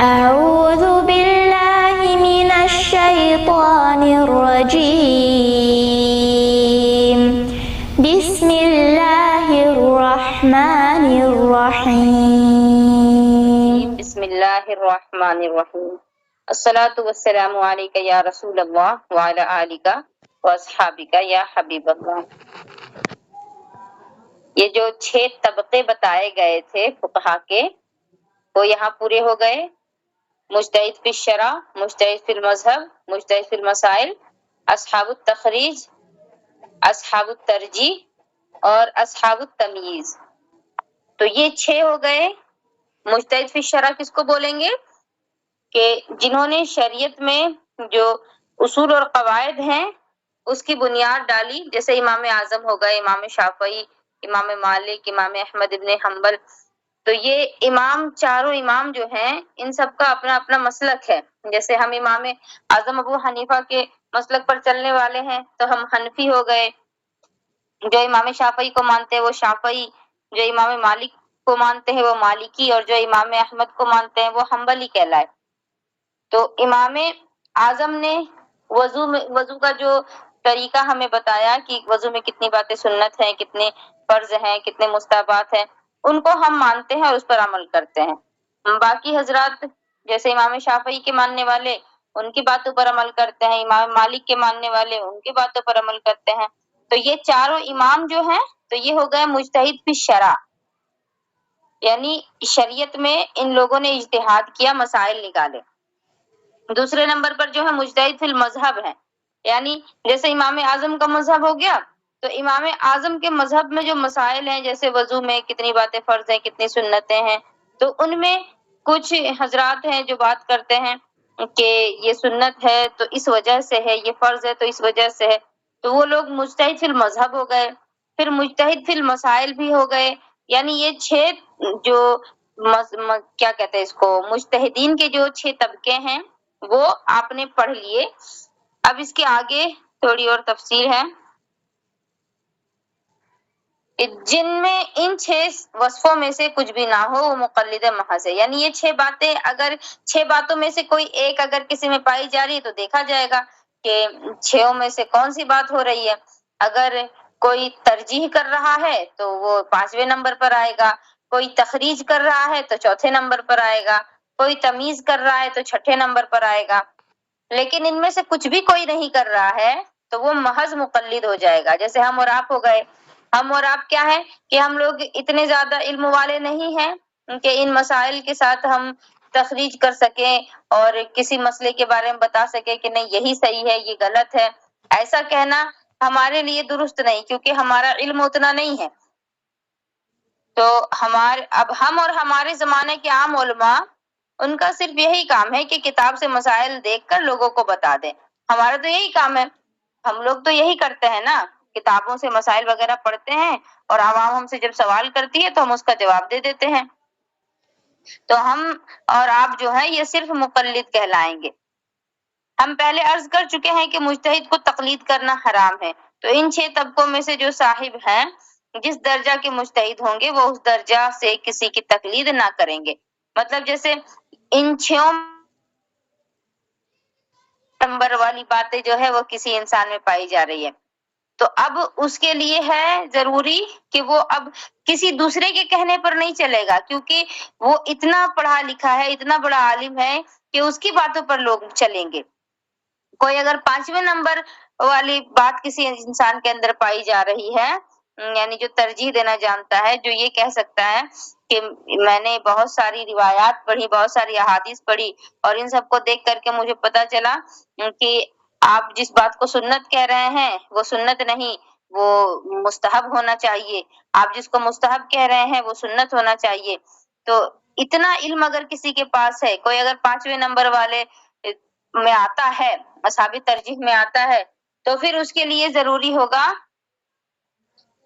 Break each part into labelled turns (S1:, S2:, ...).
S1: أعوذ بالله من الشيطان الرجيم بسم الله الرحمن الرحيم
S2: بسم اللہ الرحمن الرحیم الصلاۃ والسلام علیک یا رسول اللہ وعلی آلک واصحابک یا حبیب اللہ۔ یہ جو 6 طبقے بتائے گئے تھے فقہا کے وہ یہاں پورے ہو گئے۔ مجتہد فی الشرع، مجتہد فی المذہب، مجتہد فی المسائل، اصحاب التخریج، اصحاب الترجیح اور اصحاب التمییز۔ تو یہ 6 ہو گئے۔ مجتہد فی الشرع کس کو بولیں گے؟ کہ جنہوں نے شریعت میں جو اصول اور قواعد ہیں اس کی بنیاد ڈالی، جیسے امام اعظم ہو گئے، امام شافعی، امام مالک، امام احمد ابن حنبل۔ تو یہ امام، چاروں امام جو ہیں ان سب کا اپنا اپنا مسلک ہے۔ جیسے ہم امام اعظم ابو حنیفہ کے مسلک پر چلنے والے ہیں تو ہم حنفی ہو گئے، جو امام شافعی کو مانتے ہیں وہ شافعی، جو امام مالک کو مانتے ہیں وہ مالکی، اور جو امام احمد کو مانتے ہیں وہ حنبلی کہلائے۔ تو امام اعظم نے وضو کا جو طریقہ ہمیں بتایا کہ وضو میں کتنی باتیں سنت ہیں، کتنے فرض ہیں، کتنے مستحبات ہیں، ان کو ہم مانتے ہیں اور اس پر عمل کرتے ہیں۔ باقی حضرات جیسے امام شافعی کے ماننے والے ان کی باتوں پر عمل کرتے ہیں، امام مالک کے ماننے والے ان کی باتوں پر عمل کرتے ہیں۔ تو یہ چاروں امام جو ہیں تو یہ ہو گئے مجتہد فی الشرع، یعنی شریعت میں ان لوگوں نے اجتہاد کیا، مسائل نکالے۔ دوسرے نمبر پر جو ہے مجتہد فی المذہب ہے، یعنی جیسے امام اعظم کا مذہب ہو گیا تو امام اعظم کے مذہب میں جو مسائل ہیں، جیسے وضو میں کتنی باتیں فرض ہیں، کتنی سنتیں ہیں، تو ان میں کچھ حضرات ہیں جو بات کرتے ہیں کہ یہ سنت ہے تو اس وجہ سے ہے، یہ فرض ہے تو اس وجہ سے ہے، تو وہ لوگ مجتہد فی المذہب ہو گئے۔ پھر مجتہد فی المسائل بھی ہو گئے، یعنی یہ 6 جو کیا کہتے ہیں اس کو، مجتہدین کے جو 6 طبقے ہیں وہ آپ نے پڑھ لیے۔ اب اس کے آگے تھوڑی اور تفصیل ہے، جن میں ان 6 وصفوں میں سے کچھ بھی نہ ہو وہ مقلد محض ہے، یعنی یہ 6 باتیں، اگر 6 باتوں میں سے کوئی ایک اگر کسی میں پائی جا رہی ہے تو دیکھا جائے گا کہ 6 میں سے کون سی بات ہو رہی ہے۔ اگر کوئی ترجیح کر رہا ہے تو وہ 5ویں نمبر پر آئے گا، کوئی تخریج کر رہا ہے تو 4تھے نمبر پر آئے گا، کوئی تمیز کر رہا ہے تو 6ٹھے نمبر پر آئے گا۔ لیکن ان میں سے کچھ بھی کوئی نہیں کر رہا ہے تو وہ محض مقلد ہو جائے گا۔ جیسے ہم اور آپ ہو گئے، ہم اور آپ کیا ہے کہ ہم لوگ اتنے زیادہ علم والے نہیں ہیں کہ ان مسائل کے ساتھ ہم تخریج کر سکیں اور کسی مسئلے کے بارے میں بتا سکیں کہ نہیں یہی صحیح ہے، یہ غلط ہے۔ ایسا کہنا ہمارے لیے درست نہیں، کیونکہ ہمارا علم اتنا نہیں ہے۔ تو اب ہم اور ہمارے زمانے کے عام علماء، ان کا صرف یہی کام ہے کہ کتاب سے مسائل دیکھ کر لوگوں کو بتا دیں۔ ہمارا تو یہی کام ہے، ہم لوگ تو یہی کرتے ہیں نا، کتابوں سے مسائل وغیرہ پڑھتے ہیں اور عوام ہم سے جب سوال کرتی ہے تو ہم اس کا جواب دے دیتے ہیں۔ تو ہم اور آپ جو ہے یہ صرف مقلد کہلائیں گے۔ ہم پہلے عرض کر چکے ہیں کہ مجتہد کو تقلید کرنا حرام ہے۔ تو ان 6 طبقوں میں سے جو صاحب ہیں، جس درجہ کے مجتہد ہوں گے وہ اس درجہ سے کسی کی تقلید نہ کریں گے۔ مطلب جیسے ان 6 نمبر والی باتیں جو ہے وہ کسی انسان میں پائی جا رہی ہے تو اب اس کے لیے ہے ضروری کہ وہ اب کسی دوسرے کے کہنے پر نہیں چلے گا، کیونکہ وہ اتنا پڑھا لکھا ہے، اتنا بڑا عالم ہے کہ اس کی باتوں پر لوگ چلیں گے۔ کوئی اگر 5ویں نمبر والی بات کسی انسان کے اندر پائی جا رہی ہے، یعنی جو ترجیح دینا جانتا ہے، جو یہ کہہ سکتا ہے کہ میں نے بہت ساری روایات پڑھی، بہت ساری احادیث پڑھی اور ان سب کو دیکھ کر کے مجھے پتا چلا کہ آپ جس بات کو سنت کہہ رہے ہیں وہ سنت نہیں، وہ مستحب ہونا چاہیے، آپ جس کو مستحب کہہ رہے ہیں وہ سنت ہونا چاہیے۔ تو اتنا علم اگر کسی کے پاس ہے، کوئی اگر 5ویں نمبر والے میں آتا ہے، اصحاب ترجیح میں آتا ہے، تو پھر اس کے لیے ضروری ہوگا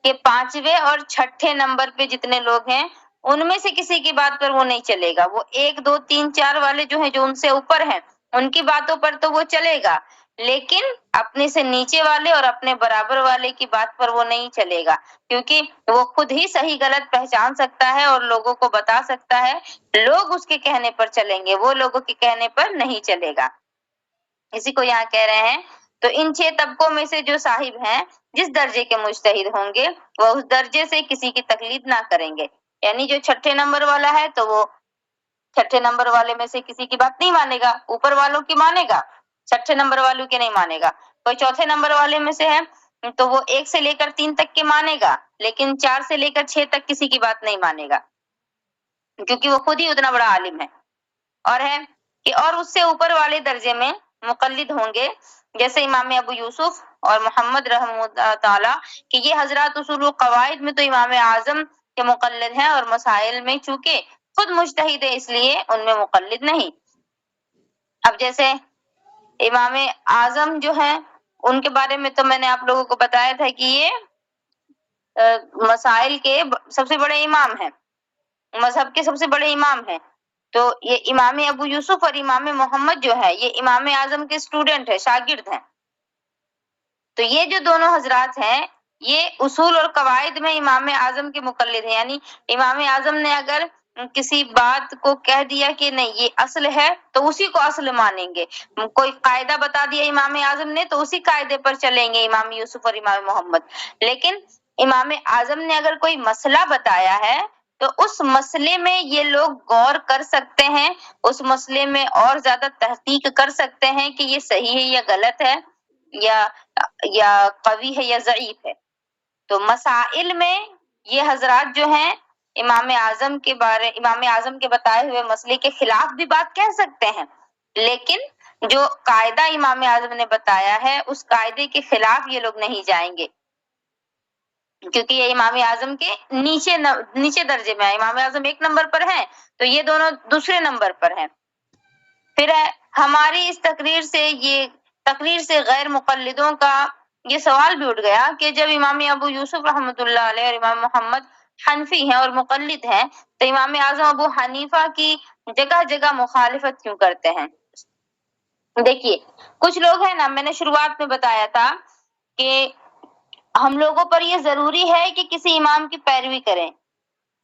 S2: کہ 5ویں اور 6ٹھے نمبر پہ جتنے لوگ ہیں ان میں سے کسی کی بات پر وہ نہیں چلے گا۔ وہ 1 2 3 4 والے جو ہیں، جو ان سے اوپر ہیں، ان کی باتوں پر تو وہ چلے گا، لیکن اپنے سے نیچے والے اور اپنے برابر والے کی بات پر وہ نہیں چلے گا، کیونکہ وہ خود ہی صحیح غلط پہچان سکتا ہے اور لوگوں کو بتا سکتا ہے، لوگ اس کے کہنے پر چلیں گے، وہ لوگوں کے کہنے پر نہیں چلے گا۔ اسی کو یہاں کہہ رہے ہیں تو ان 6 طبقوں میں سے جو صاحب ہیں، جس درجے کے مجتہد ہوں گے وہ اس درجے سے کسی کی تقلید نہ کریں گے، یعنی جو 6 نمبر والا ہے تو وہ 6 نمبر والے میں سے کسی کی بات نہیں مانے گا، اوپر والوں کی مانے گا، 6 نمبر والوں کے نہیں مانے گا۔ کوئی 4 نمبر والے میں سے ہے تو وہ 1 سے لے کر 3 تک کے مانے گا، لیکن 4 سے لے کر 6 تک کسی کی بات نہیں مانے گا، کیونکہ وہ خود ہی اتنا بڑا عالم ہے۔ اور ہے کہ اور اس سے اوپر والے درجے میں مقلد ہوں گے، جیسے امام ابو یوسف اور محمد رحمہ اللہ تعالی، کہ یہ حضرات اصول و قواعد میں تو امام اعظم کے مقلد ہیں، اور مسائل میں چونکہ خود مجتہد ہے اس لیے ان میں مقلد نہیں۔ اب جیسے امام اعظم جو ہیں ان کے بارے میں تو میں نے آپ لوگوں کو بتایا تھا کہ یہ مسائل کے سب سے بڑے امام ہیں، مذہب کے سب سے بڑے امام ہیں۔ تو یہ امام ابو یوسف اور امام محمد جو ہے یہ امام اعظم کے اسٹوڈنٹ ہیں، شاگرد ہیں۔ تو یہ جو دونوں حضرات ہیں یہ اصول اور قواعد میں امام اعظم کے مقلد ہیں، یعنی امام اعظم نے اگر کسی بات کو کہہ دیا کہ نہیں یہ اصل ہے تو اسی کو اصل مانیں گے، کوئی قاعدہ بتا دیا امام اعظم نے تو اسی قاعدے پر چلیں گے امام یوسف اور امام محمد۔ لیکن امام اعظم نے اگر کوئی مسئلہ بتایا ہے تو اس مسئلے میں یہ لوگ غور کر سکتے ہیں، اس مسئلے میں اور زیادہ تحقیق کر سکتے ہیں کہ یہ صحیح ہے یا غلط ہے، یا قوی ہے یا ضعیف ہے۔ تو مسائل میں یہ حضرات جو ہیں امام اعظم کے بتائے ہوئے مسئلے کے خلاف بھی بات کہہ سکتے ہیں، لیکن جو قاعدہ امام اعظم نے بتایا ہے اس قاعدے کے خلاف یہ لوگ نہیں جائیں گے، کیونکہ یہ امام اعظم کے نیچے درجے میں ہے۔ امام اعظم 1 نمبر پر ہیں تو یہ دونوں دوسرے نمبر پر ہیں۔ پھر ہماری اس تقریر سے غیر مقلدوں کا یہ سوال بھی اٹھ گیا کہ جب امام ابو یوسف رحمۃ اللہ علیہ اور امام محمد حنفی ہیں اور مقلد ہیں تو امام اعظم ابو حنیفہ کی جگہ جگہ مخالفت کیوں کرتے ہیں؟ دیکھیے کچھ لوگ ہیں نا، میں نے شروعات میں بتایا تھا کہ ہم لوگوں پر یہ ضروری ہے کہ کسی امام کی پیروی کریں۔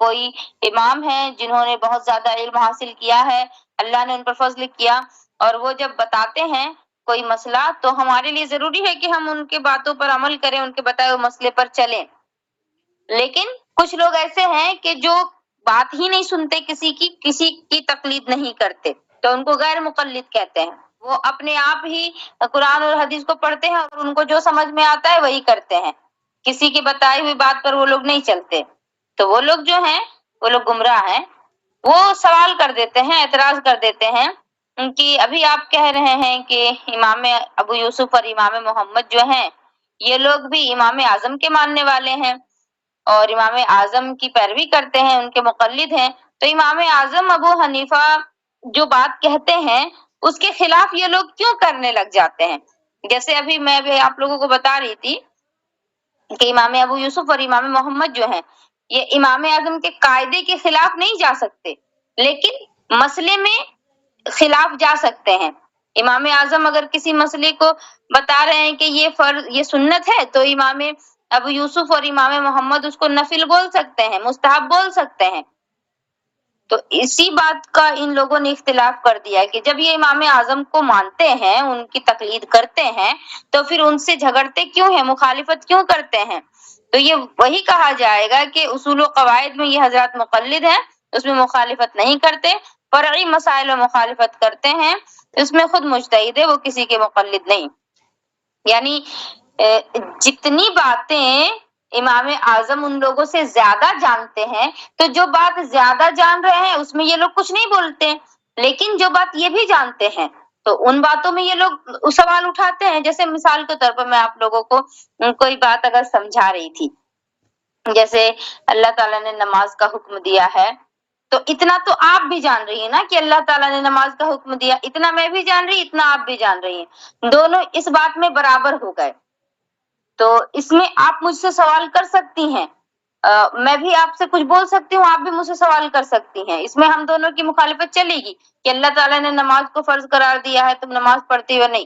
S2: کوئی امام ہیں جنہوں نے بہت زیادہ علم حاصل کیا ہے، اللہ نے ان پر فضل کیا، اور وہ جب بتاتے ہیں کوئی مسئلہ تو ہمارے لیے ضروری ہے کہ ہم ان کے باتوں پر عمل کریں، ان کے بتائے ہوئے مسئلے پر چلیں۔ لیکن کچھ لوگ ایسے ہیں کہ جو بات ہی نہیں سنتے، کسی کی تقلید نہیں کرتے، تو ان کو غیر مقلد کہتے ہیں۔ وہ اپنے آپ ہی قرآن اور حدیث کو پڑھتے ہیں اور ان کو جو سمجھ میں آتا ہے وہی کرتے ہیں، کسی کی بتائی ہوئی بات پر وہ لوگ نہیں چلتے۔ تو وہ لوگ جو ہیں وہ لوگ گمراہ ہیں۔ وہ سوال کر دیتے ہیں، اعتراض کر دیتے ہیں کہ ابھی آپ کہہ رہے ہیں کہ امام ابو یوسف اور امام محمد جو ہیں یہ لوگ بھی امام اعظم کے ماننے والے ہیں اور امام اعظم کی پیروی کرتے ہیں، ان کے مقلد ہیں، تو امام اعظم ابو حنیفہ جو بات کہتے ہیں اس کے خلاف یہ لوگ کیوں کرنے لگ جاتے ہیں؟ جیسے ابھی میں بھی آپ لوگوں کو بتا رہی تھی کہ امام ابو یوسف اور امام محمد جو ہیں یہ امام اعظم کے قاعدے کے خلاف نہیں جا سکتے، لیکن مسئلے میں خلاف جا سکتے ہیں۔ امام اعظم اگر کسی مسئلے کو بتا رہے ہیں کہ یہ سنت ہے تو امام ابو یوسف اور امام محمد اس کو نفل بول سکتے ہیں، مستحب بول سکتے ہیں۔ تو اسی بات کا ان لوگوں نے اختلاف کر دیا کہ جب یہ امام اعظم کو مانتے ہیں، ان کی تقلید کرتے ہیں، تو پھر ان سے جھگڑتے کیوں ہیں، مخالفت کیوں کرتے ہیں؟ تو یہ وہی کہا جائے گا کہ اصول و قواعد میں یہ حضرات مقلد ہیں، اس میں مخالفت نہیں کرتے، فرعی مسائل میں مخالفت کرتے ہیں، اس میں خود مجتہد ہے، وہ کسی کے مقلد نہیں۔ یعنی جتنی باتیں امام اعظم ان لوگوں سے زیادہ جانتے ہیں تو جو بات زیادہ جان رہے ہیں اس میں یہ لوگ کچھ نہیں بولتے، لیکن جو بات یہ بھی جانتے ہیں تو ان باتوں میں یہ لوگ سوال اٹھاتے ہیں۔ جیسے مثال کے طور پر میں آپ لوگوں کو کوئی بات اگر سمجھا رہی تھی، جیسے اللہ تعالیٰ نے نماز کا حکم دیا ہے، تو اتنا تو آپ بھی جان رہی ہیں نا کہ اللہ تعالیٰ نے نماز کا حکم دیا، اتنا میں بھی جان رہی، اتنا آپ بھی جان رہی ہیں، دونوں اس بات میں برابر ہو گئے۔ تو اس میں آپ مجھ سے سوال کر سکتی ہیں، میں بھی آپ سے کچھ بول سکتی ہوں، آپ بھی مجھ سے سوال کر سکتی ہیں، اس میں ہم دونوں کی مخالفت چلے گی کہ اللہ تعالیٰ نے نماز کو فرض قرار دیا ہے، تم نماز پڑھتی ہو نہیں۔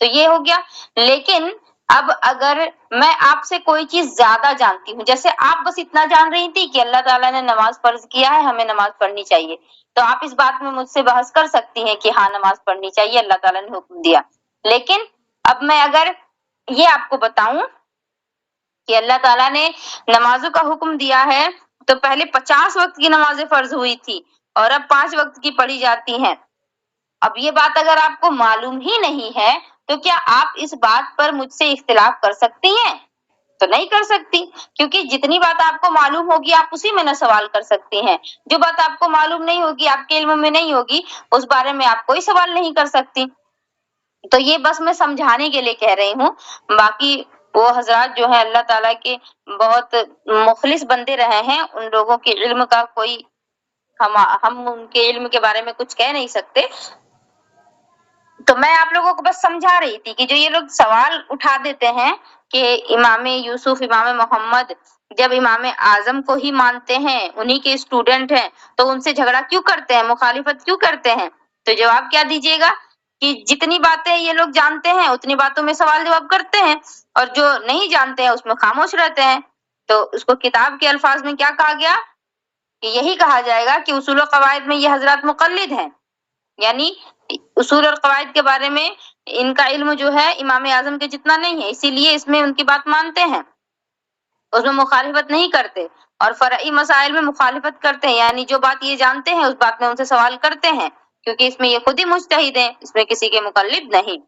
S2: تو یہ ہو گیا. لیکن اب اگر میں آپ سے کوئی چیز زیادہ جانتی ہوں، جیسے آپ بس اتنا جان رہی تھی کہ اللہ تعالیٰ نے نماز فرض کیا ہے، ہمیں نماز پڑھنی چاہیے، تو آپ اس بات میں مجھ سے بحث کر سکتی ہیں کہ ہاں نماز پڑھنی چاہیے، اللہ تعالیٰ نے حکم دیا. لیکن اب میں اگر یہ آپ کو بتاؤں کہ اللہ تعالیٰ نے نمازوں کا حکم دیا ہے، تو پہلے 50 وقت کی نمازیں فرض ہوئی تھی اور اب 5 وقت کی پڑھی جاتی ہیں. اب یہ بات اگر آپ کو معلوم ہی نہیں ہے تو کیا آپ اس بات پر مجھ سے اختلاف کر سکتی ہیں؟ تو نہیں کر سکتی، کیونکہ جتنی بات آپ کو معلوم ہوگی آپ اسی میں نہ سوال کر سکتی ہیں. جو بات آپ کو معلوم نہیں ہوگی، آپ کے علم میں نہیں ہوگی، اس بارے میں آپ کوئی سوال نہیں کر سکتی. تو یہ بس میں سمجھانے کے لیے کہہ رہی ہوں. باقی وہ حضرات جو ہیں اللہ تعالیٰ کے بہت مخلص بندے رہے ہیں، ان لوگوں کے علم کا کوئی ہم ان کے علم کے بارے میں کچھ کہہ نہیں سکتے. تو میں آپ لوگوں کو بس سمجھا رہی تھی کہ جو یہ لوگ سوال اٹھا دیتے ہیں کہ امام یوسف، امام محمد جب امام اعظم کو ہی مانتے ہیں، انہی کے اسٹوڈنٹ ہیں، تو ان سے جھگڑا کیوں کرتے ہیں، مخالفت کیوں کرتے ہیں؟ تو جواب کیا دیجیے گا کہ جتنی باتیں یہ لوگ جانتے ہیں اتنی باتوں میں سوال جواب کرتے ہیں، اور جو نہیں جانتے ہیں اس میں خاموش رہتے ہیں. تو اس کو کتاب کے الفاظ میں کیا کہا گیا کہ یہی کہا جائے گا کہ اصول و قواعد میں یہ حضرات مقلد ہیں، یعنی اصول اور قواعد کے بارے میں ان کا علم جو ہے امام اعظم کے جتنا نہیں ہے، اسی لیے اس میں ان کی بات مانتے ہیں، اس میں مخالفت نہیں کرتے. اور فرعی مسائل میں مخالفت کرتے ہیں، یعنی جو بات یہ جانتے ہیں اس بات میں ان سے سوال کرتے ہیں، کیونکہ اس میں یہ خود ہی مجتہد ہیں، اس میں کسی کے مقلد نہیں.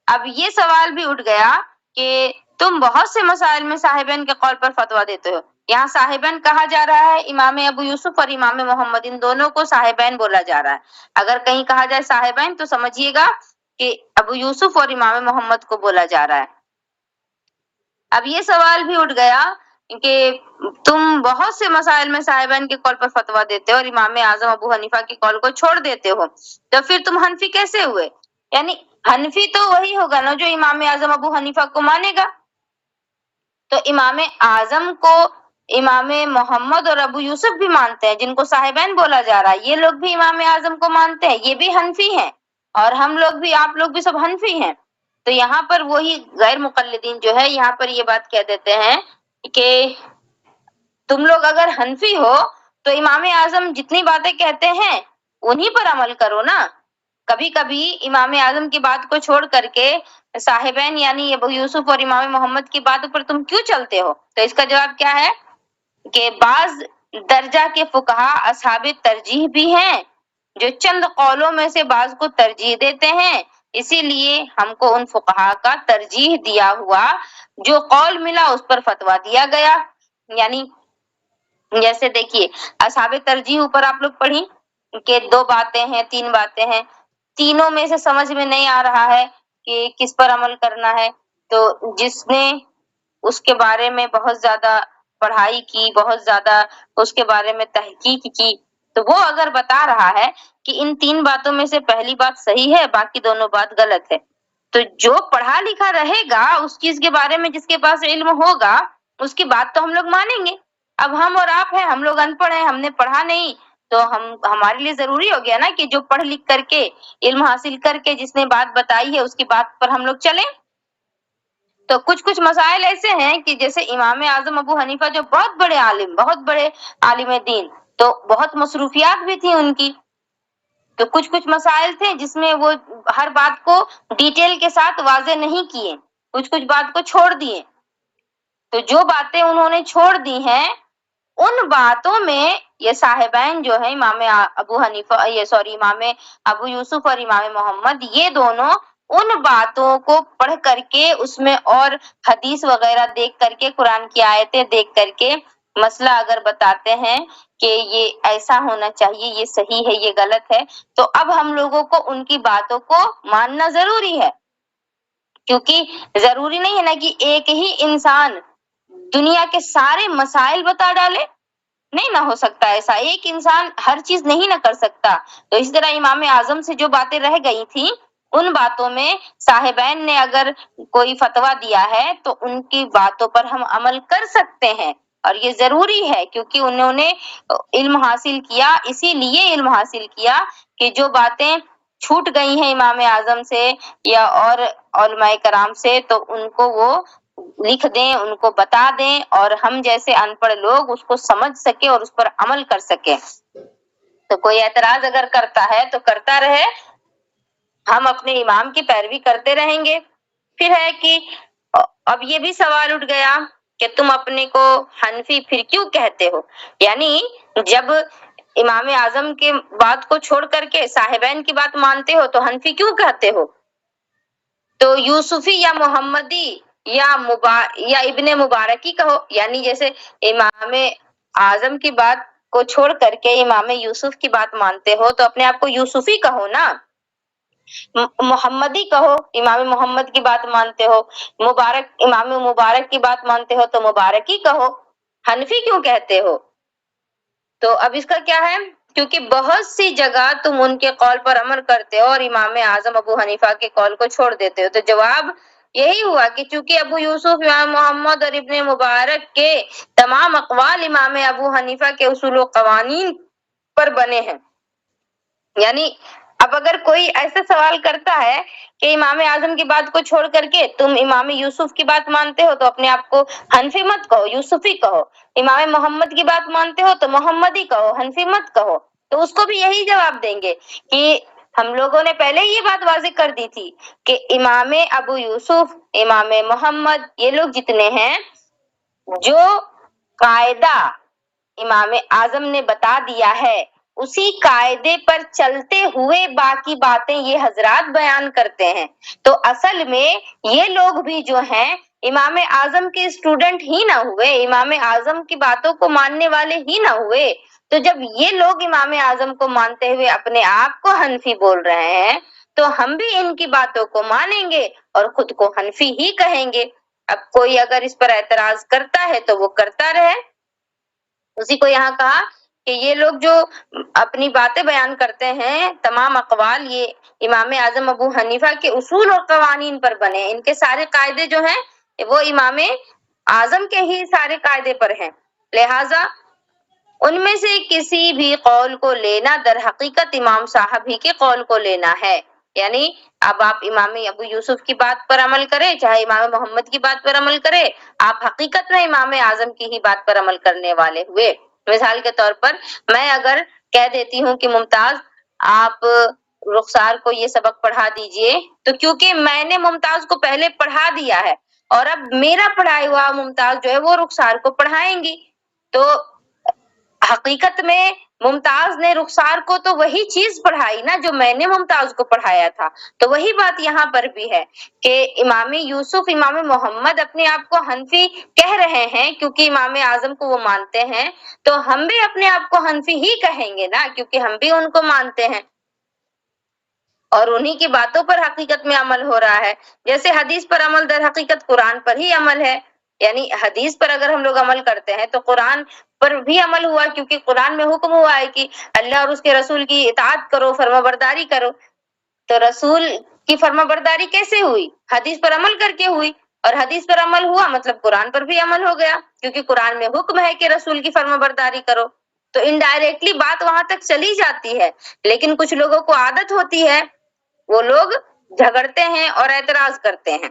S2: اب یہ سوال بھی اٹھ گیا کہ تم بہت سے مسائل میں صاحبین کے قول پر فتویٰ دیتے ہو. یہاں صاحبین کہا جا رہا ہے امام ابو یوسف اور امام محمد، ان دونوں کو صاحبین بولا جا رہا ہے. اگر کہیں کہا جائے صاحبین تو سمجھیے گا کہ ابو یوسف اور امام محمد کو بولا جا رہا ہے. اب یہ سوال بھی اٹھ گیا کہ تم بہت سے مسائل میں صاحبین کے قول پر فتویٰ دیتے ہو اور امام اعظم ابو حنیفہ کے قول کو چھوڑ دیتے ہو، تو پھر تم حنفی کیسے ہوئے؟ یعنی حنفی تو وہی ہوگا نا جو امام اعظم ابو حنیفہ کو مانے گا. تو امام اعظم کو امام محمد اور ابو یوسف بھی مانتے ہیں، جن کو صاحبین بولا جا رہا ہے، یہ لوگ بھی امام اعظم کو مانتے ہیں، یہ بھی حنفی ہیں، اور ہم لوگ بھی، آپ لوگ بھی سب حنفی ہیں. تو یہاں پر وہی غیر مقلدین جو ہے یہاں پر یہ بات کہہ دیتے ہیں کہ تم لوگ اگر حنفی ہو تو امام اعظم جتنی باتیں کہتے ہیں انہی پر عمل کرو نا. کبھی کبھی امام اعظم کی بات کو چھوڑ کر کے صاحبین یعنی ابو یوسف اور امام محمد کی باتوں پر تم کیوں چلتے ہو؟ تو اس کا جواب کیا ہے کہ بعض درجہ کے فقہا اصحاب ترجیح بھی ہیں جو چند قولوں میں سے بعض کو ترجیح دیتے ہیں، اسی لیے ہم کو ان فقہا کا ترجیح دیا ہوا جو قول ملا اس پر فتویٰ دیا گیا. یعنی جیسے دیکھیے اصحاب ترجیح اوپر آپ لوگ پڑھی کہ 2 باتیں ہیں، 3 باتیں ہیں، تینوں میں سے سمجھ میں نہیں آ رہا ہے کہ کس پر عمل کرنا ہے، تو جس نے اس کے بارے میں بہت زیادہ پڑھائی کی، بہت زیادہ اس کے بارے میں تحقیق کی، تو وہ اگر بتا رہا ہے کہ ان 3 باتوں میں سے پہلی بات صحیح ہے، باقی دونوں بات غلط ہے، تو جو پڑھا لکھا رہے گا اس چیز کے بارے میں، جس کے پاس علم ہوگا، اس کی بات تو ہم لوگ مانیں گے. اب ہم اور آپ ہیں، ہم لوگ ان پڑھ ہیں، ہم نے پڑھا نہیں، تو ہمارے لیے ضروری ہو گیا نا کہ جو پڑھ لکھ کر کے علم حاصل کر کے جس نے بات بتائی ہے اس کی بات پر ہم لوگ چلیں. تو کچھ مسائل ایسے ہیں کہ جیسے امام اعظم ابو حنیفہ جو بہت بڑے عالم، بہت بڑے عالم دین، تو بہت مصروفیات بھی تھی ان کی، تو کچھ مسائل تھے جس میں وہ ہر بات کو ڈیٹیل کے ساتھ واضح نہیں کیے، کچھ بات کو چھوڑ دیے. تو جو باتیں انہوں نے چھوڑ دی ہیں ان باتوں میں یہ صاحبین جو ہیں امام ابو حنیفہ امام ابو یوسف اور امام محمد، یہ دونوں ان باتوں کو پڑھ کر کے اس میں اور حدیث وغیرہ دیکھ کر کے، قرآن کی آیتیں دیکھ کر کے مسئلہ اگر بتاتے ہیں کہ یہ ایسا ہونا چاہیے، یہ صحیح ہے، یہ غلط ہے، تو اب ہم لوگوں کو ان کی باتوں کو ماننا ضروری ہے. کیونکہ ضروری نہیں ہے نا کہ ایک ہی انسان دنیا کے سارے مسائل بتا ڈالے، نہیں نہ ہو سکتا ایسا، ایک انسان ہر چیز نہیں نہ کر سکتا. تو اس طرح امام اعظم سے جو باتیں رہ گئی تھیں ان باتوں میں صاحبین نے اگر کوئی فتویٰ دیا ہے تو ان کی باتوں پر ہم عمل کر سکتے ہیں، اور یہ ضروری ہے کیونکہ انہوں نے علم حاصل کیا، اسی لیے علم حاصل کیا کہ جو باتیں چھوٹ گئی ہیں امام اعظم سے یا اور علماء کرام سے تو ان کو وہ لکھ دیں، ان کو بتا دیں، اور ہم جیسے ان پڑھ لوگ اس کو سمجھ سکے اور اس پر عمل کر سکیں۔ تو کوئی اعتراض اگر کرتا ہے تو کرتا رہے، ہم اپنے امام کی پیروی کرتے رہیں گے۔ پھر ہے کہ اب یہ بھی سوال اٹھ گیا کہ تم اپنے کو حنفی پھر کیوں کہتے ہو؟ یعنی جب امام اعظم کے بات کو چھوڑ کر کے صاحبین کی بات مانتے ہو تو حنفی کیوں کہتے ہو؟ تو یوسفی یا محمدی یا ابن مبارکی کہو، یعنی جیسے امام اعظم کی بات کو چھوڑ کر کے امام یوسف کی بات مانتے ہو تو اپنے آپ کو یوسفی کہو نا، محمدی کہو، امام محمد کی بات مانتے ہو، امام مبارک کی بات مانتے ہو تو مبارکی کہو، حنفی کیوں کہتے ہو؟ تو اب اس کا کیا ہے، کیونکہ بہت سی جگہ تم ان کے قول پر عمل کرتے ہو اور امام اعظم ابو حنیفہ کے قول کو چھوڑ دیتے ہو۔ تو جواب یہی ہوا کہ چونکہ ابو یوسف، امام محمد اور ابن مبارک کے تمام اقوال امام ابو حنیفہ کے اصول و قوانین پر بنے ہیں۔ یعنی اب اگر کوئی ایسا سوال کرتا ہے کہ امام اعظم کی بات کو چھوڑ کر کے تم امام یوسف کی بات مانتے ہو تو اپنے آپ کو حنفی مت کہو، یوسفی کہو، امام محمد کی بات مانتے ہو تو محمدی کہو، حنفی مت کہو، تو اس کو بھی یہی جواب دیں گے کہ ہم لوگوں نے پہلے یہ بات واضح کر دی تھی کہ امام ابو یوسف، امام محمد، یہ لوگ جتنے ہیں، جو قاعدہ امام اعظم نے بتا دیا ہے اسی قاعدے پر چلتے ہوئے باقی باتیں یہ حضرات بیان کرتے ہیں۔ تو اصل میں یہ لوگ بھی جو ہیں امام اعظم کے اسٹوڈنٹ ہی نہ ہوئے، امام اعظم کی باتوں کو ماننے والے ہی نہ ہوئے۔ تو جب یہ لوگ امام اعظم کو مانتے ہوئے اپنے آپ کو حنفی بول رہے ہیں تو ہم بھی ان کی باتوں کو مانیں گے اور خود کو حنفی ہی کہیں گے۔ اب کوئی اگر اس پر اعتراض کرتا ہے تو وہ کرتا رہے۔ اسی کو یہاں کہا کہ یہ لوگ جو اپنی باتیں بیان کرتے ہیں تمام اقوال یہ امام اعظم ابو حنیفہ کے اصول اور قوانین پر بنے ہیں، ان کے سارے قاعدے جو ہیں وہ امام اعظم کے ہی سارے قاعدے پر ہیں، لہٰذا ان میں سے کسی بھی قول کو لینا در حقیقت امام صاحب ہی کے قول کو لینا ہے۔ یعنی اب آپ امام ابو یوسف کی بات پر عمل کریں چاہے امام محمد کی بات پر عمل کریں، آپ حقیقت میں امام اعظم کی ہی بات پر عمل کرنے والے ہوئے۔ مثال کے طور پر میں اگر کہہ دیتی ہوں کہ ممتاز آپ رخسار کو یہ سبق پڑھا دیجئے، تو کیونکہ میں نے ممتاز کو پہلے پڑھا دیا ہے اور اب میرا پڑھایا ہوا ممتاز جو ہے وہ رخسار کو پڑھائیں گی، تو حقیقت میں ممتاز نے رخسار کو تو وہی چیز پڑھائی نا جو میں نے ممتاز کو پڑھایا تھا۔ تو وہی بات یہاں پر بھی ہے کہ امام یوسف، امام محمد اپنے آپ کو حنفی کہہ رہے ہیں کیونکہ امام اعظم کو وہ مانتے ہیں، تو ہم بھی اپنے آپ کو حنفی ہی کہیں گے نا کیونکہ ہم بھی ان کو مانتے ہیں اور انہی کی باتوں پر حقیقت میں عمل ہو رہا ہے۔ جیسے حدیث پر عمل در حقیقت قرآن پر ہی عمل ہے، یعنی حدیث پر اگر ہم لوگ عمل کرتے ہیں تو قرآن پر بھی عمل ہوا، کیونکہ قرآن میں حکم ہوا ہے کہ اللہ اور اس کے رسول کی اطاعت کرو، فرما برداری کرو۔ تو رسول کی فرما برداری کیسے ہوئی؟ حدیث پر عمل کر کے ہوئی، اور حدیث پر عمل ہوا مطلب قرآن پر بھی عمل ہو گیا، کیونکہ قرآن میں حکم ہے کہ رسول کی فرما برداری کرو۔ تو انڈائریکٹلی بات وہاں تک چلی جاتی ہے، لیکن کچھ لوگوں کو عادت ہوتی ہے، وہ لوگ جھگڑتے ہیں اور اعتراض کرتے ہیں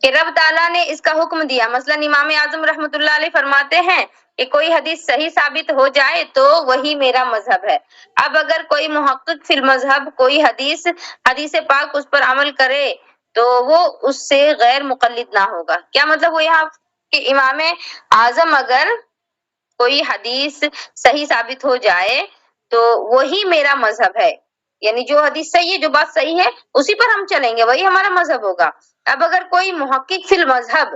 S2: کہ رب تعالیٰ نے اس کا حکم دیا۔ مثلا امام اعظم رحمۃ اللہ علیہ فرماتے ہیں کہ کوئی حدیث صحیح ثابت ہو جائے تو وہی میرا مذہب ہے۔ اب اگر کوئی محقق فی المذہب کوئی حدیث پاک اس پر عمل کرے تو وہ اس سے غیر مقلد نہ ہوگا۔ کیا مطلب وہ یہاں کہ امام اعظم اگر کوئی حدیث صحیح ثابت ہو جائے تو وہی میرا مذہب ہے، یعنی جو حدیث صحیح ہے، جو بات صحیح ہے اسی پر ہم چلیں گے، وہی ہمارا مذہب ہوگا۔ اب اگر کوئی محقق فی المذہب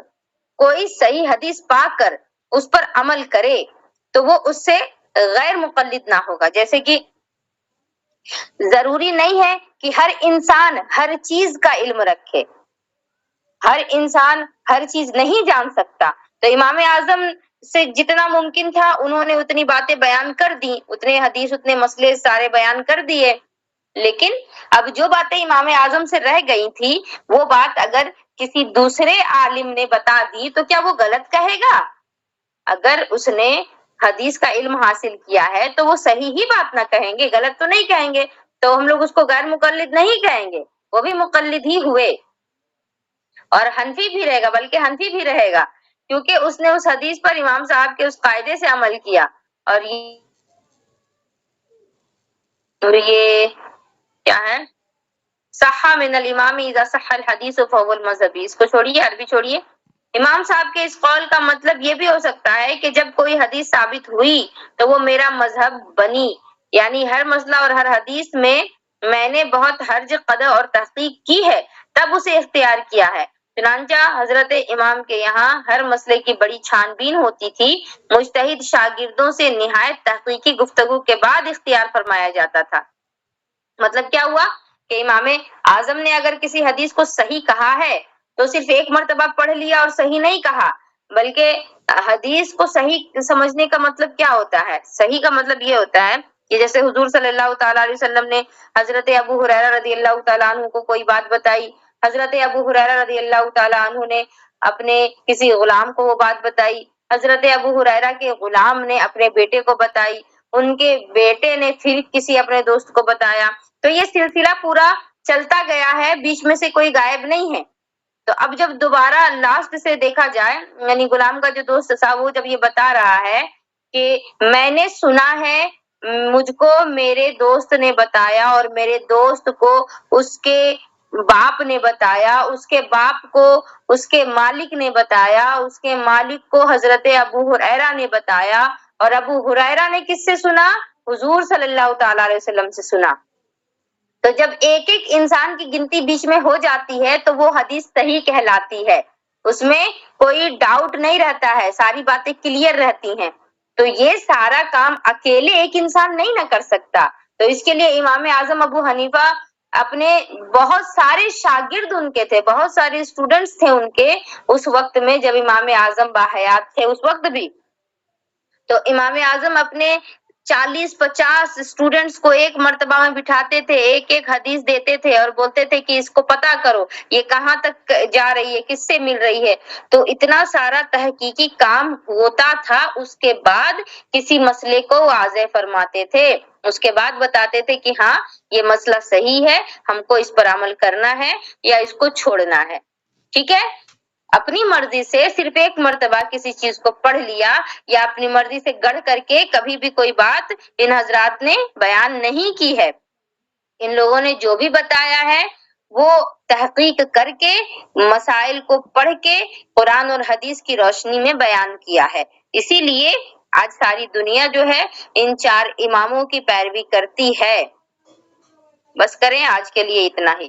S2: کوئی صحیح حدیث پا کر اس پر عمل کرے تو وہ اس سے غیر مقلد نہ ہوگا۔ جیسے کہ ضروری نہیں ہے کہ ہر انسان ہر چیز کا علم رکھے، ہر انسان ہر چیز نہیں جان سکتا، تو امام اعظم سے جتنا ممکن تھا انہوں نے اتنی باتیں بیان کر دی، اتنے حدیث اتنے مسئلے سارے بیان کر دیے، لیکن اب جو باتیں امام اعظم سے رہ گئی تھی وہ بات اگر کسی دوسرے عالم نے بتا دی تو کیا وہ غلط کہے گا؟ اگر اس نے حدیث کا علم حاصل کیا ہے تو وہ صحیح ہی بات نہ کہیں گے، غلط تو نہیں کہیں گے۔ تو ہم لوگ اس کو غیر مقلد نہیں کہیں گے، وہ بھی مقلد ہی ہوئے، اور حنفی بھی رہے گا، بلکہ حنفی بھی رہے گا، کیونکہ اس نے اس حدیث پر امام صاحب کے اس قاعدے سے عمل کیا۔ اور یہ کیا ہے؟ صح من الامام اذا صح الحدیث فهو المذہبی، اس کو چھوڑیے، عربی چھوڑیے۔ امام صاحب کے اس قول کا مطلب یہ بھی ہو سکتا ہے کہ جب کوئی حدیث ثابت ہوئی تو وہ میرا مذہب بنی، یعنی ہر مسئلہ اور ہر حدیث میں میں نے بہت حرج قدر اور تحقیق کی ہے، تب اسے اختیار کیا ہے۔ چنانچہ حضرت امام کے یہاں ہر مسئلے کی بڑی چھان بین ہوتی تھی، مجتہد شاگردوں سے نہایت تحقیقی گفتگو کے بعد اختیار فرمایا جاتا تھا۔ مطلب کیا ہوا کہ امام اعظم نے اگر کسی حدیث کو صحیح کہا ہے تو صرف ایک مرتبہ پڑھ لیا اور صحیح نہیں کہا، بلکہ حدیث کو صحیح سمجھنے کا مطلب کیا ہوتا ہے؟ صحیح کا مطلب یہ ہوتا ہے کہ جیسے حضور صلی اللہ تعالیٰ علیہ وسلم نے حضرت ابو ہریرہ رضی اللہ تعالیٰ عنہ کو کوئی بات بتائی، حضرت ابو ہریرہ رضی اللہ تعالیٰ عنہ نے اپنے کسی غلام کو وہ بات بتائی، حضرت ابو ہریرہ کے غلام نے اپنے بیٹے کو بتائی، ان کے بیٹے نے پھر کسی اپنے دوست کو بتایا، تو یہ سلسلہ پورا چلتا گیا ہے، بیچ میں سے کوئی غائب نہیں ہے۔ تو اب جب دوبارہ لاسٹ سے دیکھا جائے، یعنی غلام کا جو دوست تھا وہ جب یہ بتا رہا ہے کہ میں نے سنا ہے، مجھ کو میرے دوست نے بتایا، اور میرے دوست کو اس کے باپ نے بتایا، اس کے باپ کو اس کے مالک نے بتایا، اس کے مالک کو حضرت ابو ہریرہ نے بتایا، اور ابو ہریرہ نے کس سے سنا؟ حضور صلی اللہ تعالیٰ علیہ وسلم سے سنا۔ تو جب ایک ایک انسان کی گنتی بیچ میں ہو جاتی ہے تو وہ حدیث صحیح کہلاتی ہے، اس میں کوئی ڈاؤٹ نہیں رہتا ہے، ساری باتیں کلیئر رہتی ہیں۔ تو یہ سارا کام اکیلے ایک انسان نہیں نہ کر سکتا، تو اس کے لیے امام اعظم ابو حنیفہ اپنے بہت سارے شاگرد ان کے تھے، بہت سارے اسٹوڈنٹس تھے ان کے اس وقت میں جب امام اعظم باحیات تھے اس وقت بھی۔ تو امام اعظم اپنے 40-50 اسٹوڈنٹس کو ایک مرتبہ میں بٹھاتے تھے، ایک ایک حدیث دیتے تھے اور بولتے تھے کہ اس کو پتہ کرو، یہ کہاں تک جا رہی ہے، کس سے مل رہی ہے۔ تو اتنا سارا تحقیقی کام ہوتا تھا، اس کے بعد کسی مسئلے کو واضح فرماتے تھے، اس کے بعد بتاتے تھے کہ ہاں یہ مسئلہ صحیح ہے، ہم کو اس پر عمل کرنا ہے یا اس کو چھوڑنا ہے۔ ٹھیک ہے؟ اپنی مرضی سے صرف ایک مرتبہ کسی چیز کو پڑھ لیا یا اپنی مرضی سے گڑھ کر کے کبھی بھی کوئی بات ان حضرات نے بیان نہیں کی ہے۔ ان لوگوں نے جو بھی بتایا ہے وہ تحقیق کر کے، مسائل کو پڑھ کے قرآن اور حدیث کی روشنی میں بیان کیا ہے۔ اسی لیے آج ساری دنیا جو ہے ان 4 اماموں کی پیروی کرتی ہے۔ بس کریں، آج کے لیے اتنا ہی۔